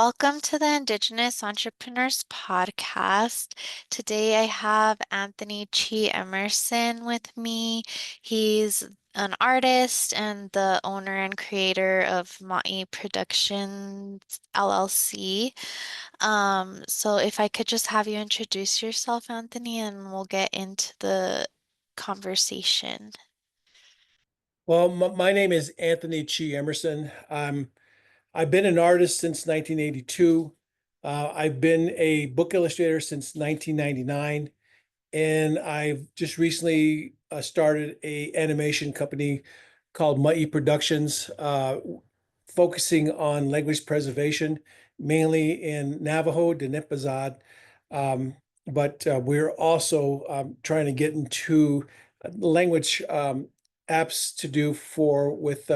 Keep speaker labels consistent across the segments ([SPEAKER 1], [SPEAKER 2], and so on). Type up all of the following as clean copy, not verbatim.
[SPEAKER 1] Welcome to the Indigenous Entrepreneurs Podcast. Today I have Anthony Chee Emerson with me. He's an artist and the owner and creator of Ma'i Productions LLC. So if I could just have you introduce yourself, Anthony, and we'll get into the conversation.
[SPEAKER 2] Well, my name is Anthony Chee Emerson. I've been an artist since 1982. I've been a book illustrator since 1999, and I've just recently started a animation company called Ma'i Productions, focusing on language preservation, mainly in Navajo, Denipazad. Um, but we're also trying to get into language apps to do for with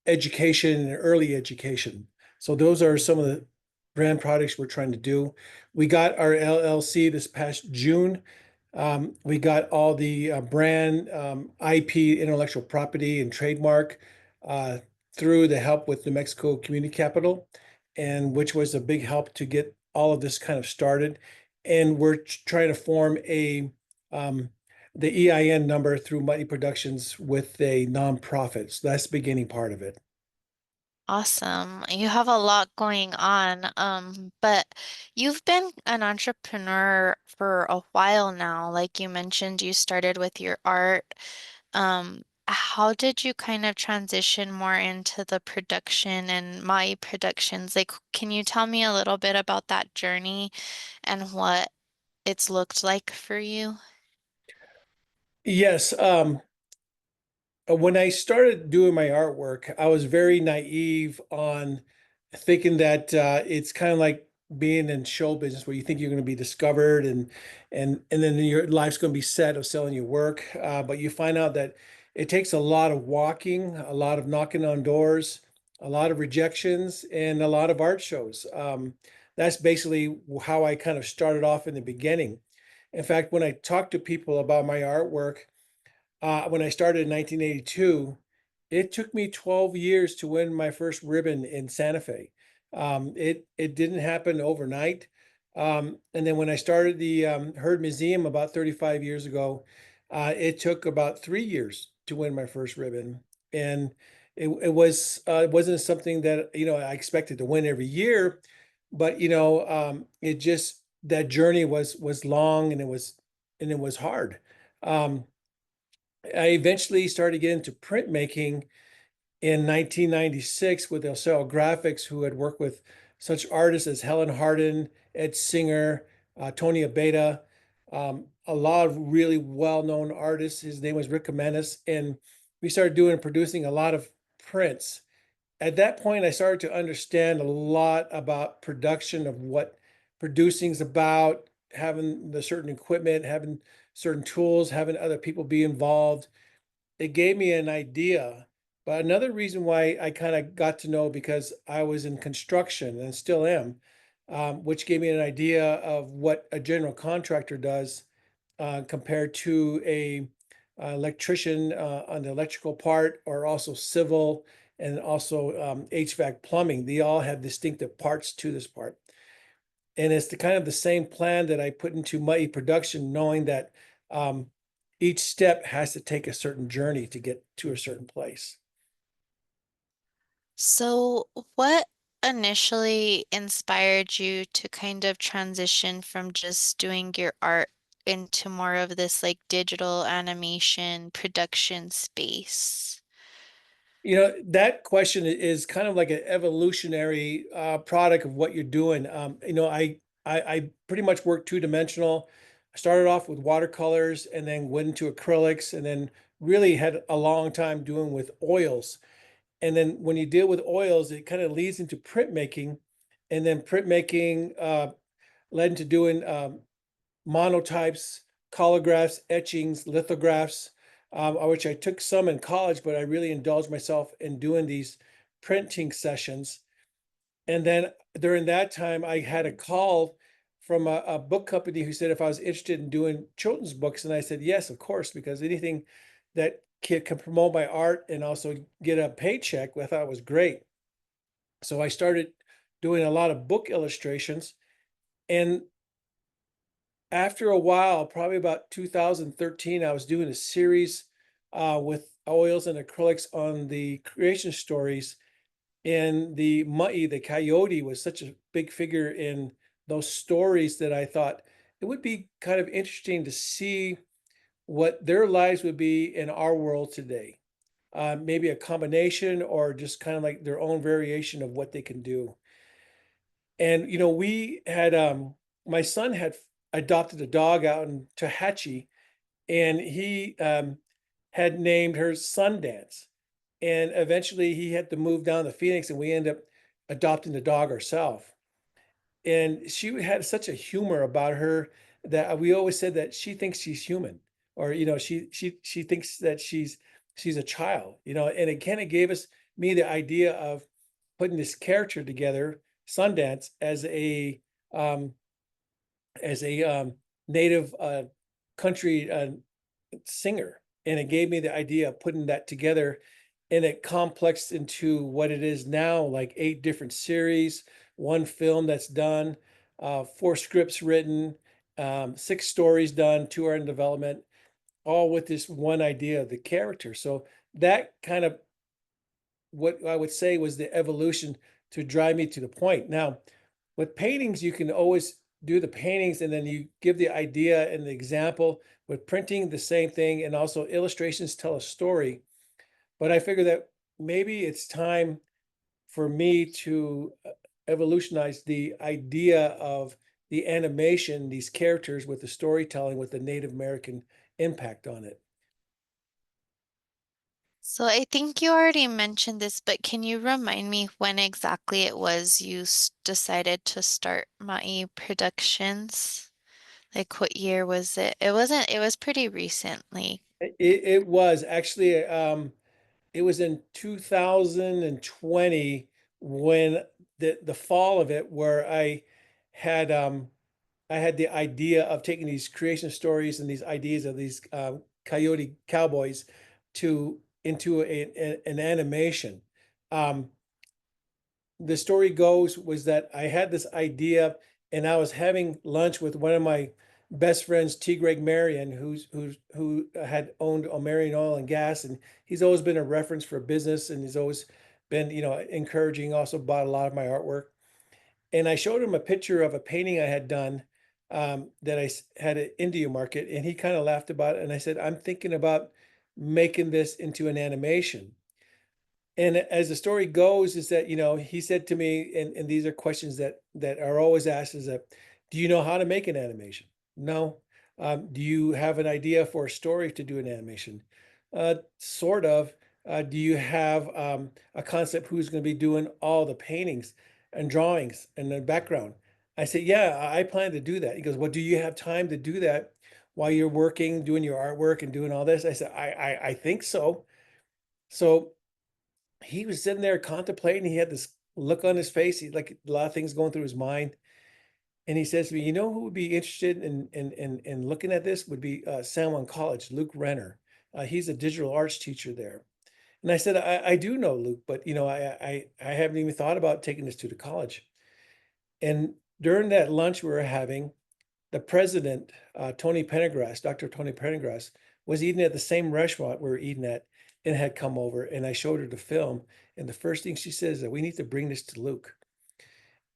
[SPEAKER 2] education and early education. So those are some of the brand products we're trying to do. We got our LLC this past June. We got all the brand IP, intellectual property, and trademark uh, through the help with New Mexico Community Capital, and which was a big help to get all of this kind of started. And we're trying to form um, the EIN number through Mighty Productions with a nonprofit. So that's the beginning part of it.
[SPEAKER 1] Awesome. You have a lot going on. But you've been an entrepreneur for a while now. Like you mentioned, you started with your art. How did you kind of transition more into the production and my productions? Like, can you tell me a little bit about that journey and what it's looked like for you?
[SPEAKER 2] Yes, when I started doing my artwork, I was very naive on thinking that it's kind of like being in show business where you think you're going to be discovered and then your life's going to be set of selling your work. But you find out that it takes a lot of walking, a lot of knocking on doors, a lot of rejections, and a lot of art shows. That's basically how I kind of started off in the beginning. In fact, when I talk to people about my artwork, when I started in 1982, it took me 12 years to win my first ribbon in Santa Fe. It didn't happen overnight. And then when I started the Herd Museum about 35 years ago, it took about 3 years to win my first ribbon. And it wasn't something that I expected to win every year, but it just that journey was long and it was hard. Um, I eventually started getting into printmaking in 1996 with Elcel Graphics, who had worked with such artists as Helen Hardin, Ed Singer, Tony Abeta, a lot of really well-known artists. His name was Rick Jimenez, and we started doing and producing a lot of prints. At that point, I started to understand a lot about production of what producing is about, having the certain equipment, having certain tools, having other people be involved. It gave me an idea. But another reason why I kind of got to know because I was in construction and still am, which gave me an idea of what a general contractor does compared to a electrician on the electrical part, or also civil and also HVAC plumbing. They all have distinctive parts to this part. And it's the kind of the same plan that I put into my production, knowing that um, each step has to take a certain journey to get to a certain place.
[SPEAKER 1] So, what initially inspired you to kind of transition from just doing your art into more of this like digital animation production space?
[SPEAKER 2] That question is kind of like an evolutionary product of what you're doing. I pretty much work two-dimensional. I started off with watercolors and then went into acrylics and then really had a long time doing with oils. And then when you deal with oils, it kind of leads into printmaking, and then printmaking led into doing monotypes, collagraphs, etchings, lithographs, which I took some in college, but I really indulged myself in doing these printing sessions. And then during that time, I had a call from a book company who said if I was interested in doing children's books, and I said yes, of course, because anything that can promote my art and also get a paycheck, I thought was great. So I started doing a lot of book illustrations. And after a while, probably about 2013, I was doing a series with oils and acrylics on the creation stories. And the Ma'i, the coyote, was such a big figure in those stories that I thought it would be kind of interesting to see what their lives would be in our world today. Maybe a combination or just kind of like their own variation of what they can do. And we had my son had adopted a dog out in Tehachapi, and he had named her Sundance. And eventually he had to move down to Phoenix, and we ended up adopting the dog ourselves. And she had such a humor about her that we always said that she thinks she's human, or she thinks that she's a child, and it kind of gave me the idea of putting this character together, Sundance, um, as a native country singer, and it gave me the idea of putting that together, and it complexed into what it is now, like 8 different series, 1 film that's done, 4 scripts written, 6 stories done, 2 are in development, all with this one idea of the character. So that kind of what I would say was the evolution to drive me to the point. Now, with paintings, you can always do the paintings and then you give the idea and the example. With printing, the same thing, and also illustrations tell a story. But I figure that maybe it's time for me to evolutionize the idea of the animation, these characters with the storytelling with the Native American impact on it.
[SPEAKER 1] So I think you already mentioned this, but can you remind me when exactly it was you decided to start Ma'i Productions? Like what year was it? It was pretty recently.
[SPEAKER 2] It was actually it was in 2020 when the fall of it, where had um I had the idea of taking these creation stories and these ideas of these coyote cowboys to into an animation. Um, the story goes was that I had this idea, and I was having lunch with one of my best friends, T. Greg Marion, who had owned O'Marion Oil and Gas, and he's always been a reference for business, and he's always been, encouraging. Also bought a lot of my artwork, and I showed him a picture of a painting I had done, that had an India market, and he kind of laughed about it. And I said, I'm thinking about making this into an animation. And as the story goes, is that, he said to me, and these are questions that are always asked, is that, do you know how to make an animation? No. Do you have an idea for a story to do an animation? Sort of. Do you have a concept who's going to be doing all the paintings and drawings and the background? I said, yeah, I plan to do that. He goes, well, do you have time to do that while you're working, doing your artwork and doing all this? I said, I think so. So he was sitting there contemplating. He had this look on his face. He like a lot of things going through his mind. And he says to me, who would be interested in looking at this would be San Juan College, Luke Renner. He's a digital arts teacher there. And I said, I do know Luke, but I haven't even thought about taking this to the college. And during that lunch we were having, the president, Tony Pendergrass, Dr. Tony Pendergrass, was eating at the same restaurant we were eating at, and had come over, and I showed her the film. And the first thing she says is that we need to bring this to Luke.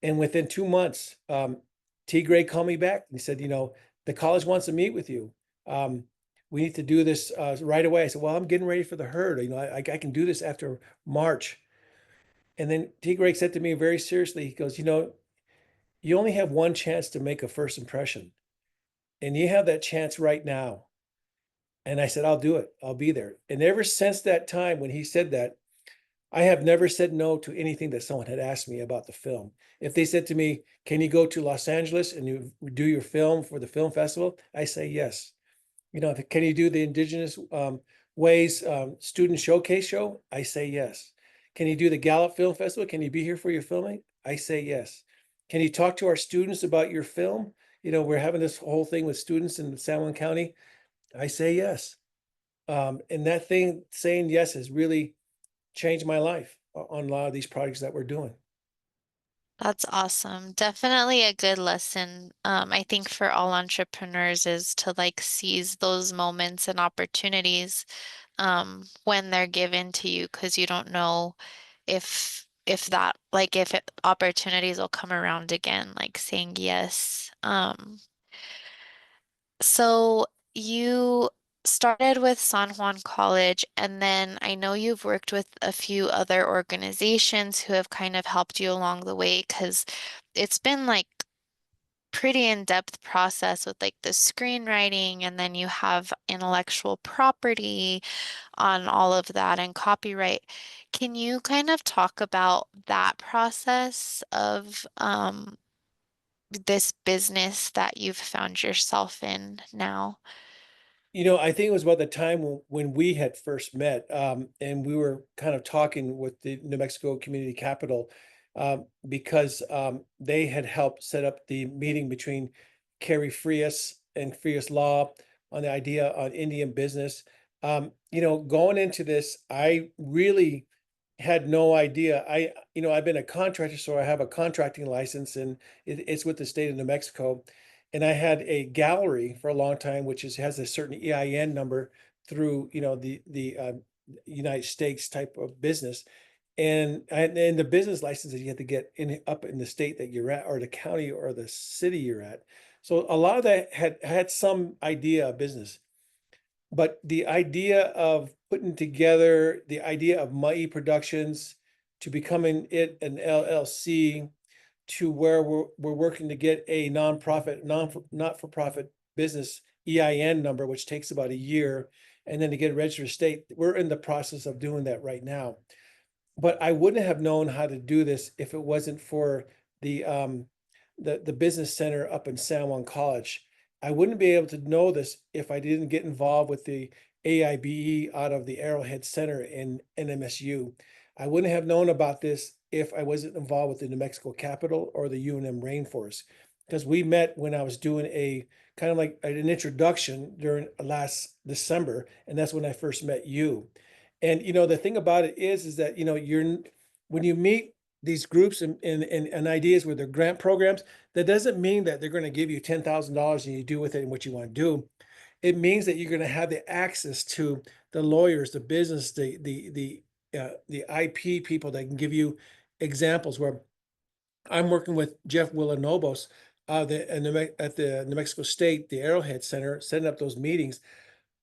[SPEAKER 2] And within 2 months, T. Gray called me back and he said, the college wants to meet with you. Um, we need to do this right away. I said, well, I'm getting ready for the herd. I can do this after March. And then T. Gray said to me very seriously, he goes, you only have one chance to make a first impression, and you have that chance right now. And I said, I'll do it. I'll be there. And ever since that time when he said that, I have never said no to anything that someone had asked me about the film. If they said to me, can you go to Los Angeles and you do your film for the film festival? I say yes. Can you do the Indigenous Ways student showcase show? I say yes. Can you do the Gallup Film Festival? Can you be here for your filming? I say yes. Can you talk to our students about your film? We're having this whole thing with students in San Juan County. I say yes. And that thing saying yes has really changed my life on a lot of these projects that we're doing.
[SPEAKER 1] That's awesome. Definitely a good lesson. I think for all entrepreneurs is to like seize those moments and opportunities when they're given to you because you don't know if that like if it, opportunities will come around again, like saying yes. So you started with San Juan College, and then I know you've worked with a few other organizations who have kind of helped you along the way because it's been like pretty in-depth process with like the screenwriting, and then you have intellectual property on all of that and copyright. Can you kind of talk about that process of this business that you've found yourself in now?
[SPEAKER 2] I think it was about the time when we had first met, and we were kind of talking with the New Mexico Community Capital, because they had helped set up the meeting between Carrie Frias and Frias Law on the idea on Indian business. Going into this, I really had no idea. I've been a contractor, so I have a contracting license, and it's with the state of New Mexico. And I had a gallery for a long time, which has a certain EIN number through, the United States type of business. And the business license that you have to get up in the state that you're at, or the county or the city you're at. So a lot of that had some idea of business. But the idea of putting together the idea of Mai Productions to becoming it an LLC, to where we're working to get a nonprofit, not-for-profit business EIN number, which takes about a year, and then to get a registered state. We're in the process of doing that right now. But I wouldn't have known how to do this if it wasn't for the the business center up in San Juan College. I wouldn't be able to know this if I didn't get involved with the AIBE out of the Arrowhead Center in NMSU. I wouldn't have known about this if I wasn't involved with the New Mexico Capitol or the UNM Rainforest, because we met when I was doing a kind of like an introduction during last December, and that's when I first met you. And the thing about it is that when you meet these groups and ideas with their grant programs, that doesn't mean that they're going to give you $10,000 and you do with it what you want to do. It means that you're going to have the access to the lawyers, the business, the IP people that can give you examples. Where I'm working with Jeff Villalobos, at the New Mexico State, the Arrowhead Center, setting up those meetings.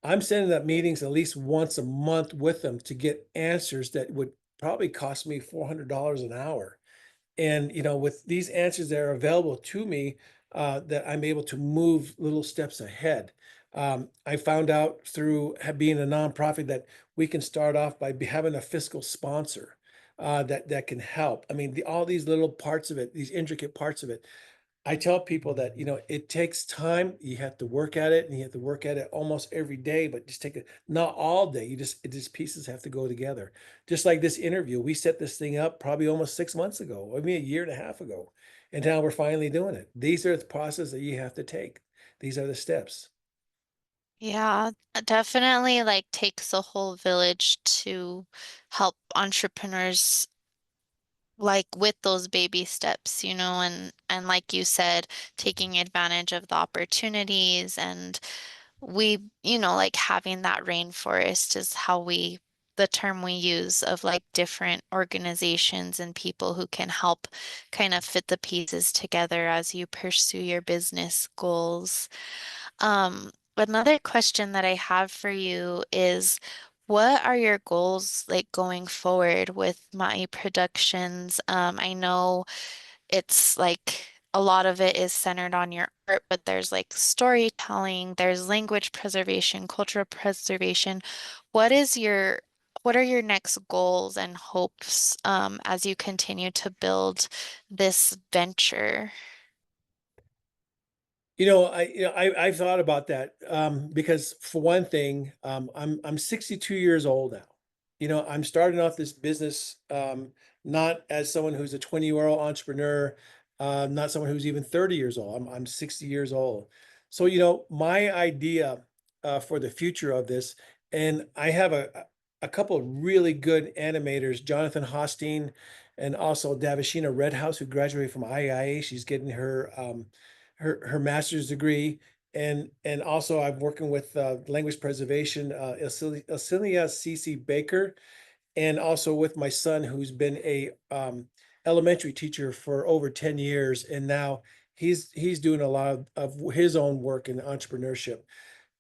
[SPEAKER 2] I'm setting up meetings at least once a month with them to get answers that would probably cost me $400 an hour. And with these answers that are available to me, that I'm able to move little steps ahead. I found out through being a nonprofit that we can start off by having a fiscal sponsor, that can help. I mean, all these little parts of it, these intricate parts of it. I tell people that, it takes time. You have to work at it, and you have to work at it almost every day, but just take it, not all day. These pieces have to go together. Just like this interview, we set this thing up probably almost 6 months ago, I mean, a year and a half ago. And now we're finally doing it. These are the process that you have to take. These are the steps.
[SPEAKER 1] Yeah, definitely like takes a whole village to help entrepreneurs like with those baby steps, and like you said, taking advantage of the opportunities and like having that rainforest is how the term we use of like different organizations and people who can help kind of fit the pieces together as you pursue your business goals. Another question that I have for you is, what are your goals like going forward with Ma'i Productions? I know it's like a lot of it is centered on your art, but there's like storytelling, there's language preservation, cultural preservation. What is your, what are your next goals and hopes as you continue to build this venture?
[SPEAKER 2] I've thought about that, because for one thing, I'm 62 years old now. I'm starting off this business, not as someone who's a 20-year-old entrepreneur, not someone who's even 30 years old. I'm 60 years old. So, my idea, for the future of this, and I have a couple of really good animators, Jonathan Hosteen and also Davishina Redhouse, who graduated from IIA. She's getting her her master's degree. And also I'm working with language preservation, Ilcilia CC Baker, and also with my son, who's been a elementary teacher for over 10 years, and now he's doing a lot of his own work in entrepreneurship.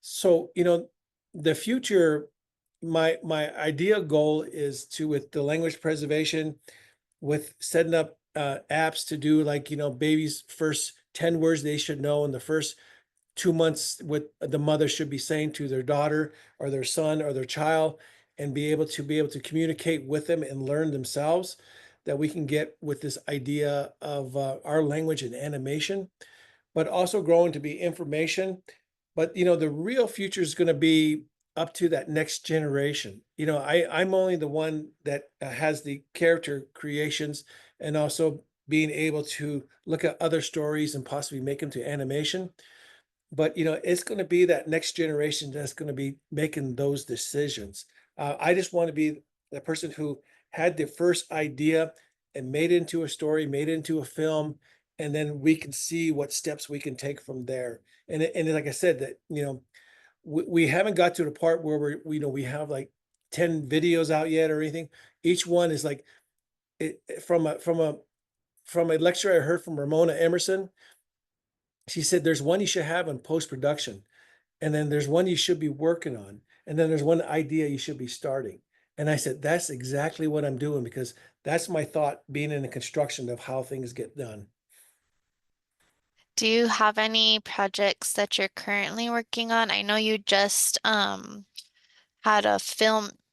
[SPEAKER 2] So, the future, my ideal goal is to, with the language preservation, with setting up apps to do, like, babies' first 10 words they should know in the first 2 months, what the mother should be saying to their daughter or their son or their child, and be able to communicate with them and learn themselves, that we can get with this idea of our language and animation, but also growing to be information. But the real future is going to be up to that next generation. I'm only the one that has the character creations, and also being able to look at other stories and possibly make them to animation. But it's going to be that next generation that's going to be making those decisions. I just want to be the person who had the first idea and made it into a story, made it into a film, and then we can see what steps we can take from there. And like I said, that we haven't got to the part where we have like 10 videos out yet or anything. Each one is like, from a lecture I heard from Ramona Emerson. She said there's one you should have in post production, and then there's one you should be working on, and then there's one idea you should be starting. And I said, that's exactly what I'm doing, because that's my thought being in the construction of how things get done.
[SPEAKER 1] Do you have any projects that you're currently working on? I know you just had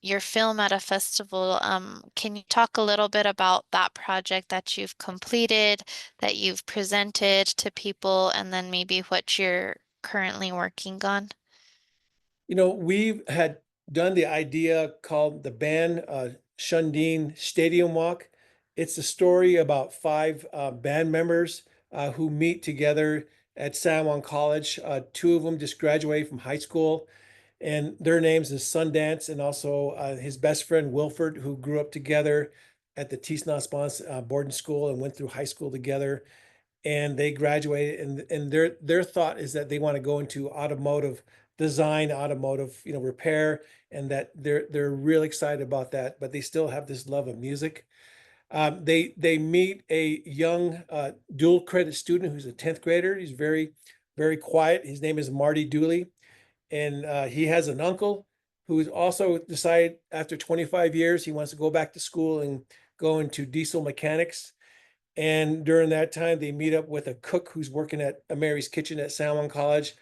[SPEAKER 1] your film at a festival. Can you talk a little bit about that project that you've completed, that you've presented to people, and then maybe what you're currently working on?
[SPEAKER 2] We've had done the idea called the band Shundeen Stadium Walk. It's a story about five band members who meet together at San Juan College. Two of them just graduated from high school, and their names is Sundance, and also his best friend Wilford, who grew up together at the Tisna boarding school and went through high school together. And they graduated, and their thought is that they want to go into automotive design, automotive repair, and that they're really excited about that, but they still have this love of music. They meet a young dual credit student who's a 10th grader. He's very, very quiet. His name is Marty Dooley, and he has an uncle who's also decided after 25 years he wants to go back to school and go into diesel mechanics. And during that time, they meet up with a cook who's working at a Mary's Kitchen at San Juan College,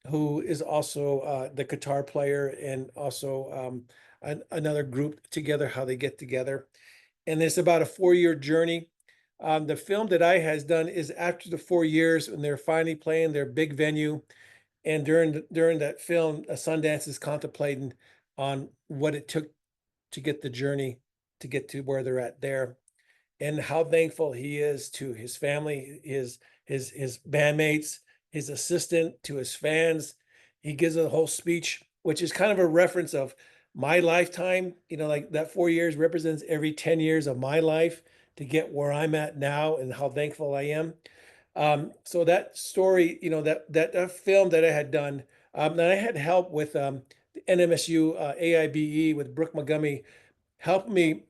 [SPEAKER 2] who is also the guitar player, and also another group together, how they get together. And it's about a 4-year journey. The film that I has done is after the 4 years, when they're finally playing their big venue. And during that film, Sundance is contemplating on what it took to get the journey to get to where they're at there, and how thankful he is to his family, his bandmates, his assistant, to his fans. He gives a whole speech, which is kind of a reference of my lifetime. Like that 4 years represents every 10 years of my life to get where I'm at now, and how thankful I am. So that story, that film that I had done, that I had help with the NMSU AIBE with Brooke Magummy, helped me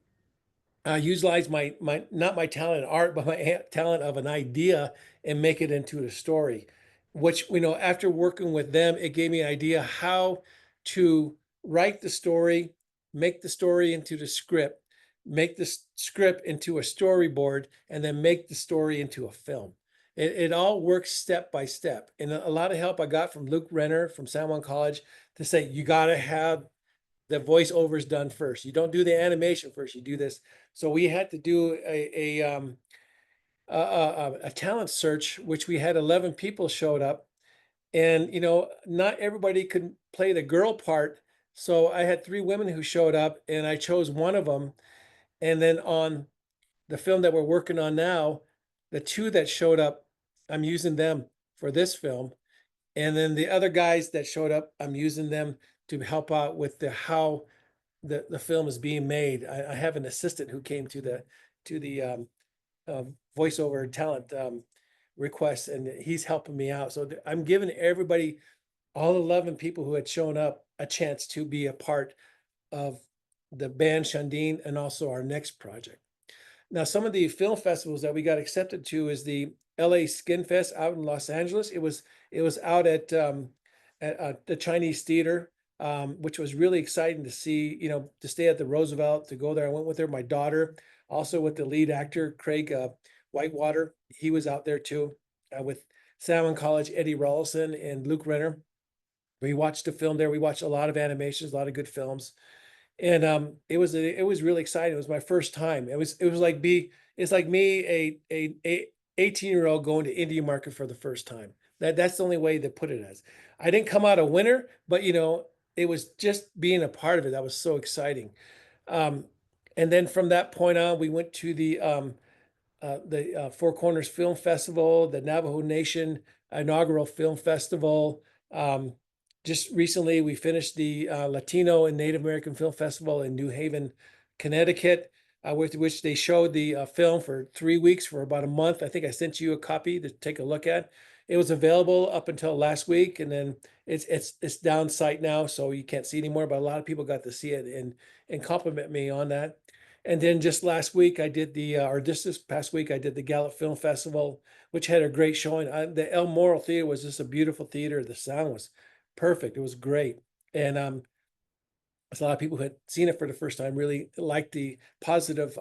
[SPEAKER 2] utilize my not my talent in art, but my talent of an idea, and make it into a story. Which, after working with them, it gave me an idea how to write the story, make the story into the script, make the script into a storyboard, and then make the story into a film. It all works step by step, and a lot of help I got from Luke Renner from San Juan College, to say you got to have the voiceover is done first. You don't do the animation first. You do this. So we had to do a talent search, which we had 11 people showed up, and not everybody could play the girl part. So I had 3 women who showed up, and I chose one of them. And then on the film that we're working on now, the 2 that showed up, I'm using them for this film. And then the other guys that showed up, I'm using them to help out with the how the film is being made. I have an assistant who came to the voiceover talent request, and he's helping me out. So I'm giving everybody, all 11 people who had shown up, a chance to be a part of the band Shandin and also our next project. Now, some of the film festivals that we got accepted to is the LA Skin Fest out in Los Angeles. It was out at the Chinese Theater, which was really exciting to see. To stay at the Roosevelt, to go there. I went with her, my daughter, also with the lead actor Craig Whitewater. He was out there too, with Salmon College, Eddie Rawlson, and Luke Renner. We watched the film there. We watched a lot of animations, a lot of good films, and it was really exciting. It was my first time. It was like it's like me, a 18-year-old going to Indian market for the first time. That's the only way to put it as. I didn't come out a winner, but it was just being a part of it that was so exciting. Um, and then from that point on, we went to the Four Corners Film Festival, the Navajo Nation inaugural film festival. Um, just recently, we finished the Latino and Native American Film Festival in New Haven, Connecticut, with which they showed the film for 3 weeks, for about a month. I think I sent you a copy to take a look at. It was available up until last week, and then it's down site now, so you can't see anymore. But a lot of people got to see it and compliment me on that. And then just last week, I did or this past week, I did the Gallup Film Festival, which had a great showing. The El Moro Theater was just a beautiful theater. The sound was perfect. It was great. And a lot of people who had seen it for the first time really liked the positive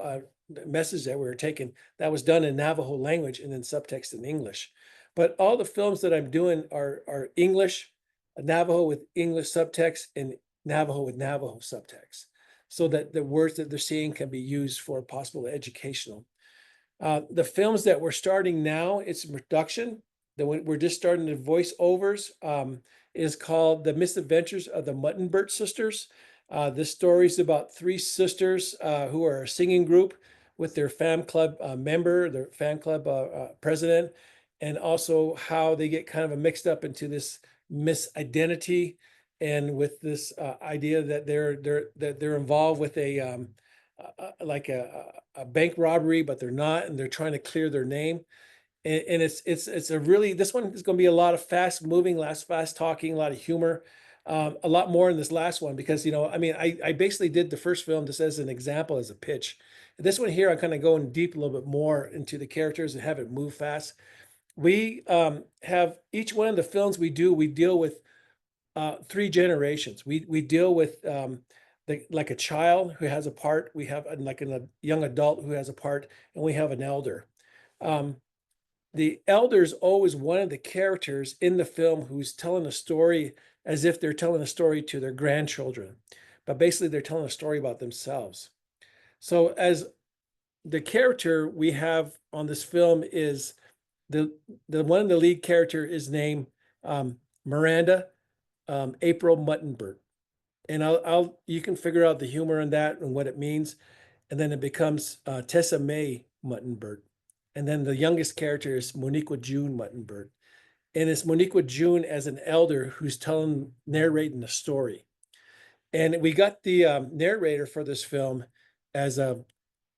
[SPEAKER 2] message that we were taking. That was done in Navajo language and then subtext in English. But all the films that I'm doing are English, Navajo with English subtext, and Navajo with Navajo subtext, so that the words that they're seeing can be used for possible educational. The films that we're starting now, it's in production. We're just starting the voiceovers. Is called The Misadventures of the Muttonburt Sisters. This story is about three sisters who are a singing group with their fan club member, their fan club president, and also how they get kind of mixed up into this misidentity, and with this idea that they're involved with like a bank robbery, but they're not, and they're trying to clear their name. And it's a really, this one is going to be a lot of fast moving, fast talking, a lot of humor, a lot more in this last one because I mean I basically did the first film just as an example, as a pitch. This one here, I'm kind of going deep a little bit more into the characters and have it move fast. We have each one of the films we deal with three generations. We deal with like a child who has a part. We have like a young adult who has a part, and we have an elder. Um, the elder is always one of the characters in the film who's telling a story as if they're telling a story to their grandchildren, but basically they're telling a story about themselves. So as the character we have on this film is the one of the lead character is named Miranda April Muttonburt, and I'll you can figure out the humor in that and what it means, and then it becomes Tessa May Muttonburt, and then the youngest character is Moniqua June Muttonburt, and it's Moniqua June as an elder who's narrating the story, and we got the narrator for this film as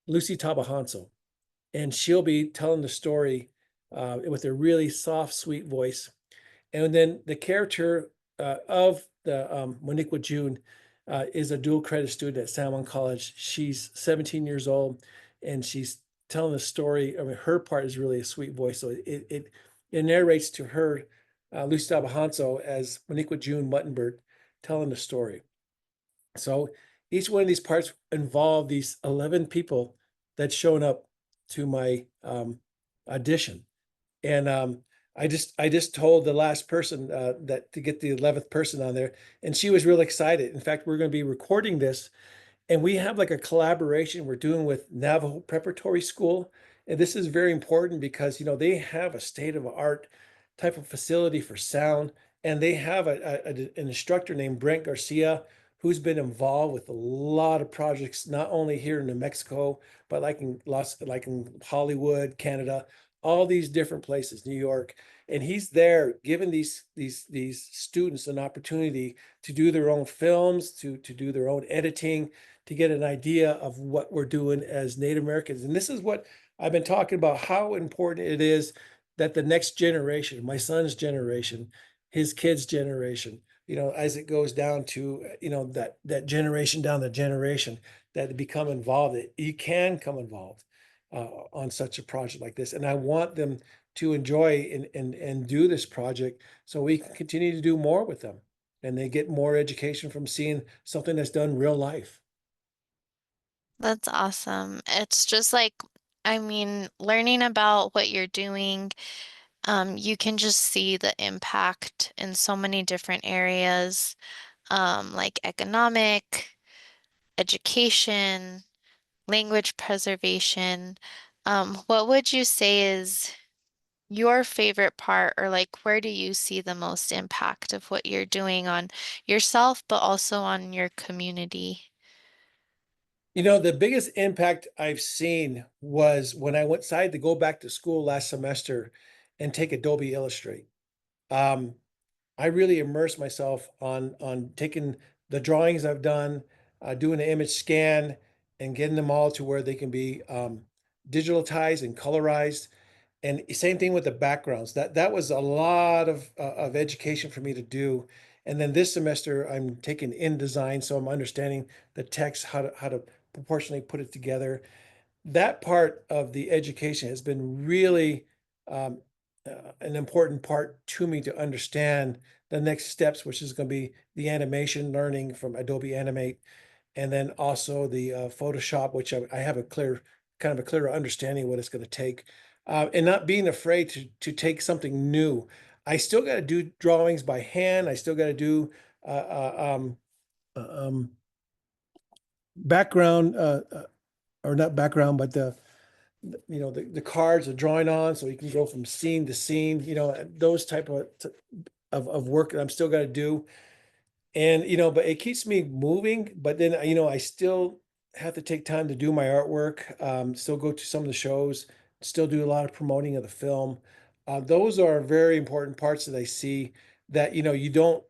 [SPEAKER 2] Lucy Tabahanso, and she'll be telling the story with a really soft, sweet voice. And then the character of the Moniqua June is a dual credit student at San Juan College. She's 17 years old, and she's telling the story. I mean, her part is really a sweet voice. So it narrates to her, Lucy Tabahanso, as Moniqua June Muttonburt telling the story. So each one of these parts involve these 11 people that's shown up to my audition. And I just told the last person that to get the 11th person on there, and she was real excited. In fact, we're going to be recording this, and we have like a collaboration we're doing with Navajo Preparatory School. And this is very important because they have a state of art type of facility for sound, and they have an instructor named Brent Garcia who's been involved with a lot of projects, not only here in New Mexico, but like in Hollywood, Canada, all these different places, New York, and he's there giving these students an opportunity to do their own films, to do their own editing, to get an idea of what we're doing as Native Americans. And this is what I've been talking about, how important it is that the next generation, my son's generation, his kids' generation, as it goes down to, that generation down the generation, that become involved, that you can come involved on such a project like this. And I want them to enjoy and do this project so we can continue to do more with them. And they get more education from seeing something that's done real life.
[SPEAKER 1] That's awesome. It's just like, I mean, learning about what you're doing, you can just see the impact in so many different areas, like economic, education, language preservation. What would you say is your favorite part, or like where do you see the most impact of what you're doing on yourself, but also on your community?
[SPEAKER 2] The biggest impact I've seen was when I went decided to go back to school last semester and take Adobe Illustrate. Um, I really immerse myself on taking the drawings I've done, doing an image scan, and getting them all to where they can be digitalized and colorized. And same thing with the backgrounds. That was a lot of education for me to do. And then this semester, I'm taking InDesign, so I'm understanding the text, how to proportionally put it together. That part of the education has been really um, an important part to me to understand the next steps, which is going to be the animation learning from Adobe Animate, and then also the Photoshop, which I have a kind of a clearer understanding of what it's going to take, and not being afraid to take something new. I still got to do drawings by hand. I still got to do uh, background, or not background, but the cards are drawing on, so you can go from scene to scene. Those type of work that I'm still got to do. And, but it keeps me moving. But then, I still have to take time to do my artwork, still go to some of the shows, still do a lot of promoting of the film. Those are very important parts that I see that, you don't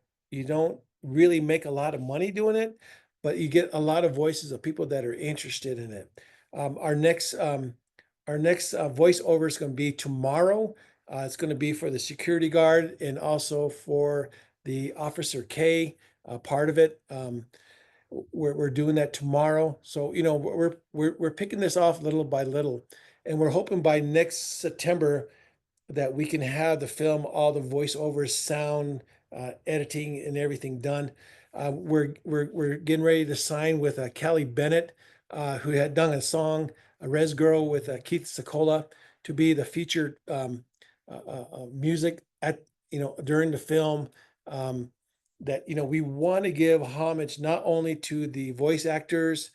[SPEAKER 2] really make a lot of money doing it, but you get a lot of voices of people that are interested in it. Our next voiceover is going to be tomorrow. It's going to be for the security guard and also for the Officer K part of it. We're doing that tomorrow. So, we're picking this off little by little, and we're hoping by next September that we can have the film, all the voiceovers, sound, editing, and everything done. We're getting ready to sign with Callie Bennett, who had done a song, a Res Girl with Keith Secola, to be the featured music at during the film. Um, that we want to give homage not only to the voice actors,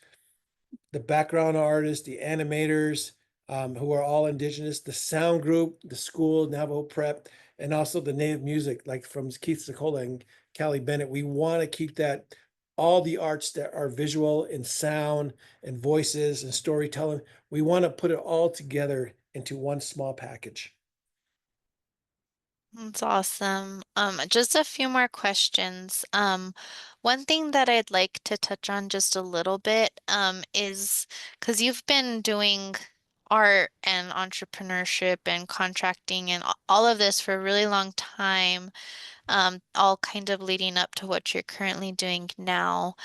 [SPEAKER 2] the background artists, the animators, who are all indigenous, the sound group, the school, Navajo Prep, and also the native music, like from Keith Secola and Callie Bennett. We want to keep that, all the arts that are visual and sound and voices and storytelling. We want to put it all together into one small package.
[SPEAKER 1] That's awesome. Just a few more questions. One thing that I'd like to touch on just a little bit, is because you've been doing art and entrepreneurship and contracting and all of this for a really long time, all kind of leading up to what you're currently doing now.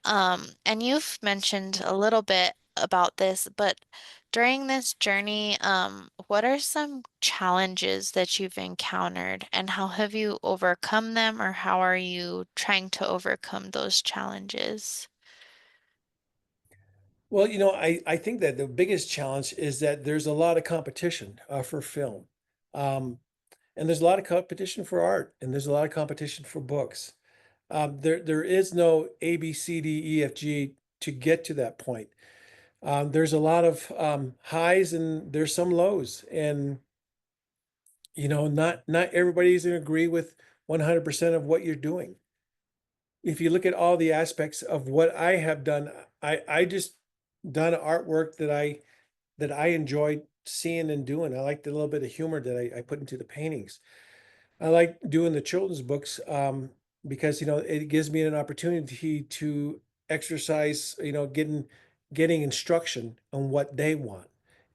[SPEAKER 1] And you've mentioned a little bit about this, but during this journey, what are some challenges that you've encountered and how have you overcome them, or how are you trying to overcome those challenges?
[SPEAKER 2] Well, I think that the biggest challenge is that there's a lot of competition for film. Um, and there's a lot of competition for art, and there's a lot of competition for books. There is no A, B, C, D, E, F, G to get to that point. There's a lot of highs and there's some lows, and not everybody's going to agree with 100% of what you're doing. If you look at all the aspects of what I have done, I just done artwork that I enjoyed seeing and doing. I like the little bit of humor that I put into the paintings. I like doing the children's books because it gives me an opportunity to exercise, getting instruction on what they want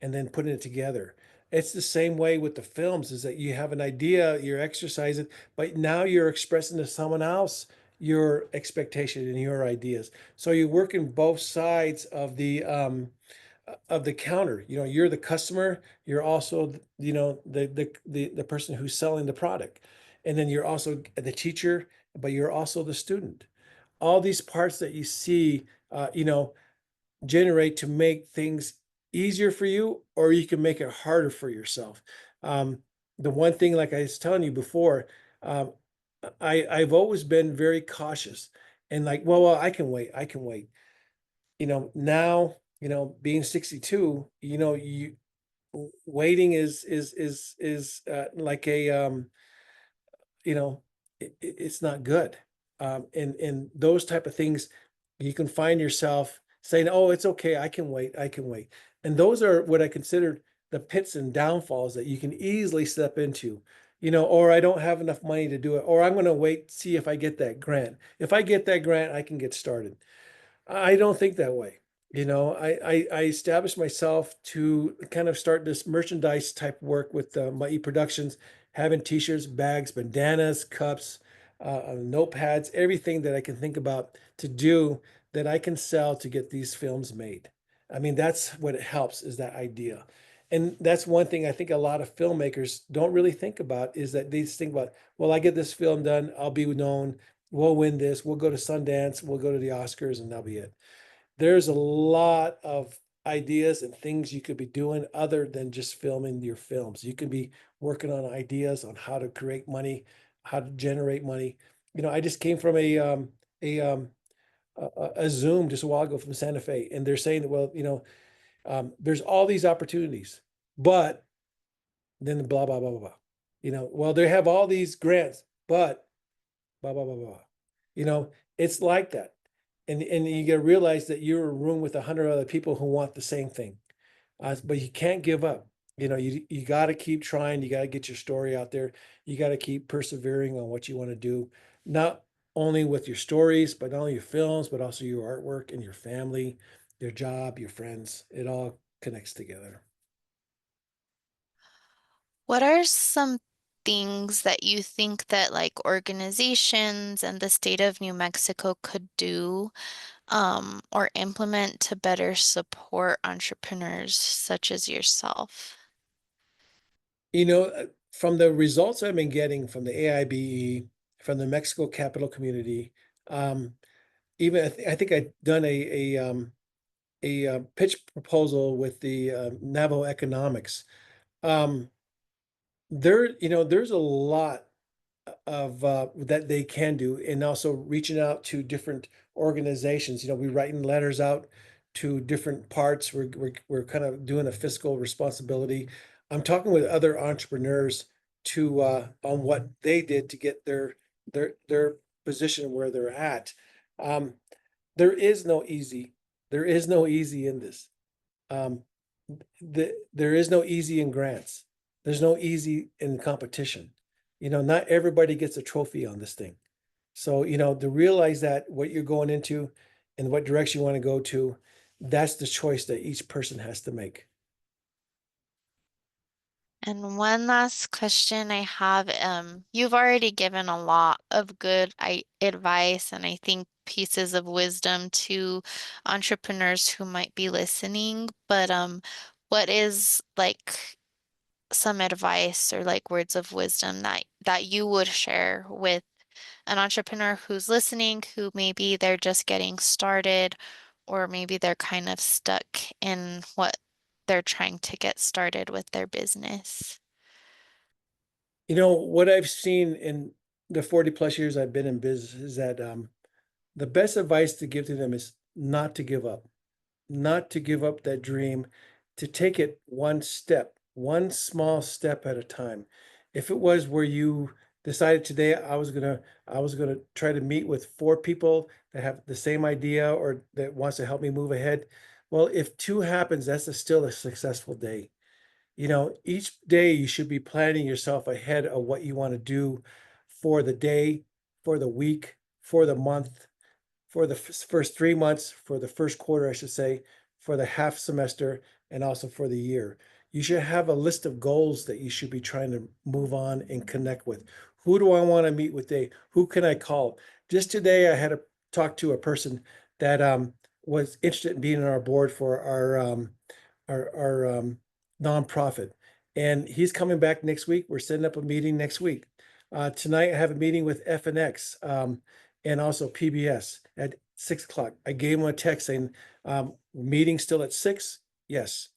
[SPEAKER 2] and then putting it together. It's the same way with the films, is that you have an idea, you're exercising, but now you're expressing to someone else your expectation and your ideas. So you're working both sides of the counter. You're the customer, you're also, the person who's selling the product. And then you're also the teacher, but you're also the student. All these parts that you see, generate to make things easier for you, or you can make it harder for yourself. Um, the one thing, like I was telling you before, um, I've always been very cautious and like, well, I can wait. I can wait. Now, being 62, waiting is like you know, it's not good. And those type of things, you can find yourself saying, "Oh, it's okay. I can wait. I can wait." And those are what I consider the pits and downfalls that you can easily step into. Or I don't have enough money to do it, or I'm going to wait, see if I get that grant. If I get that grant, I can get started. I don't think that way. I established myself to kind of start this merchandise type work with my e-productions, having t-shirts, bags, bandanas, cups, notepads, everything that I can think about to do that I can sell to get these films made. I mean, that's what it helps, is that idea. And that's one thing I think a lot of filmmakers don't really think about, is that they just think about, well, I get this film done, I'll be known, we'll win this, we'll go to Sundance, we'll go to the Oscars, and that'll be it. There's a lot of ideas and things you could be doing other than just filming your films. You could be working on ideas on how to create money, how to generate money. I just came from a a Zoom just a while ago from Santa Fe, and they're saying that, well, there's all these opportunities, but then blah blah blah blah blah. Well, they have all these grants, but blah blah blah blah. You know, it's like that. And you got to realize that you're in a room with 100 other people who want the same thing. But you can't give up. You got to keep trying. You got to get your story out there. You got to keep persevering on what you want to do, not only with your stories, but not only your films, but also your artwork and your family, your job, your friends. It all connects together.
[SPEAKER 1] What are some things that you think that like organizations and the state of New Mexico could do or implement to better support entrepreneurs such as yourself?
[SPEAKER 2] From the results I've been getting from the AIBE, from the Mexico Capital Community, um, even I think I've done a pitch proposal with the Navajo Economics. Um, there's a lot of that they can do, and also reaching out to different organizations. We're writing letters out to different parts. We're kind of doing a fiscal responsibility. I'm talking with other entrepreneurs to on what they did to get their position where they're at. Um, there is no easy. There is no easy in this. Um, there is no easy in grants. There's no easy in competition. Not everybody gets a trophy on this thing. So, to realize that what you're going into and what direction you want to go to, that's the choice that each person has to make.
[SPEAKER 1] And one last question I have, you've already given a lot of good advice and I think pieces of wisdom to entrepreneurs who might be listening, but what is like some advice or like words of wisdom that you would share with an entrepreneur who's listening, who maybe they're just getting started, or maybe they're kind of stuck in what they're trying to get started with their business?
[SPEAKER 2] What I've seen in the 40 plus years I've been in business is that the best advice to give to them is not to give up. Not to give up that dream, to take it one step, one small step at a time. If it was where you decided today I was gonna try to meet with four people that have the same idea or that wants to help me move ahead. Well, if two happens, still a successful day. Each day you should be planning yourself ahead of what you want to do for the day, for the week, for the month, for the first 3 months, for the first quarter, I should say, for the half semester, and also for the year. You should have a list of goals that you should be trying to move on and connect with. Who do I want to meet with today? Who can I call? Just today, I had to talk to a person that was interested in being on our board for our nonprofit, and he's coming back next week. We're setting up a meeting next week. Tonight, I have a meeting with FNX and also PBS at 6 o'clock. I gave him a text saying, meeting still at 6? Yes.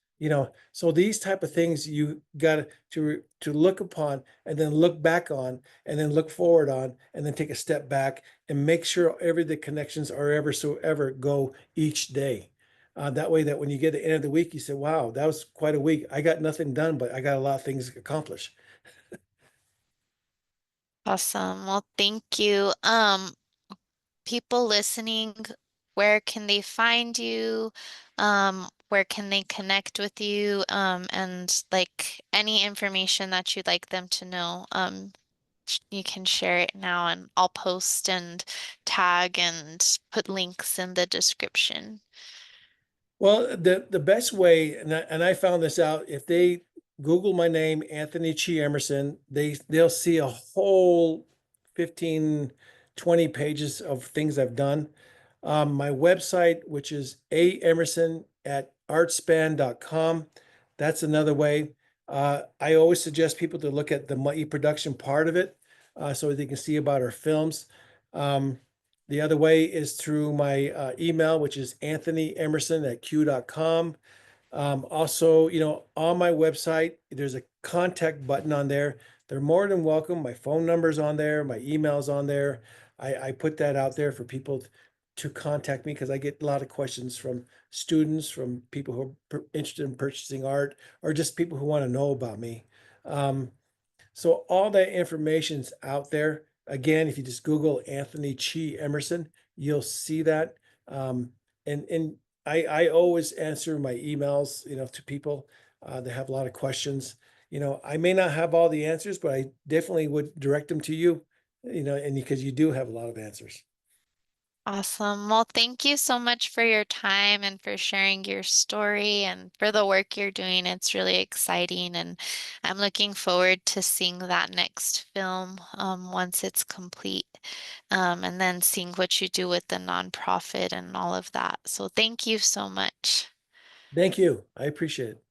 [SPEAKER 2] So these type of things you got to look upon and then look back on and then look forward on and then take a step back and make sure every the connections are ever so ever go each day. That way that when you get to the end of the week, you say, wow, that was quite a week. I got nothing done, but I got a lot of things accomplished.
[SPEAKER 1] Awesome. Well, thank you. People listening, where can they find you? Where can they connect with you? And like any information that you'd like them to know, you can share it now and I'll post and tag and put links in the description.
[SPEAKER 2] Well, the best way, and I found this out, if they Google my name, Anthony Chee Emerson, they'll see a whole 15, 20 pages of things I've done. My website, which is Emerson at artspan.com. That's another way. I always suggest people to look at the Mutton production part of it, so they can see about our films. Um, the other way is through my email, which is anthonyemerson@q.com. Also, on my website, there's a contact button on there. They're more than welcome. My phone number's on there, my email's on there. I put that out there for people to contact me because I get a lot of questions from students, from people who are interested in purchasing art, or just people who want to know about me. Um, so all that information's out there. Again, if you just Google Anthony Chee Emerson, you'll see that. And I always answer my emails, to people that have a lot of questions. I may not have all the answers, but I definitely would direct them to you, and because you do have a lot of answers.
[SPEAKER 1] Awesome. Well, thank you so much for your time and for sharing your story and for the work you're doing. It's really exciting, and I'm looking forward to seeing that next film once it's complete, and then seeing what you do with the nonprofit and all of that. So thank you so much.
[SPEAKER 2] Thank you. I appreciate it.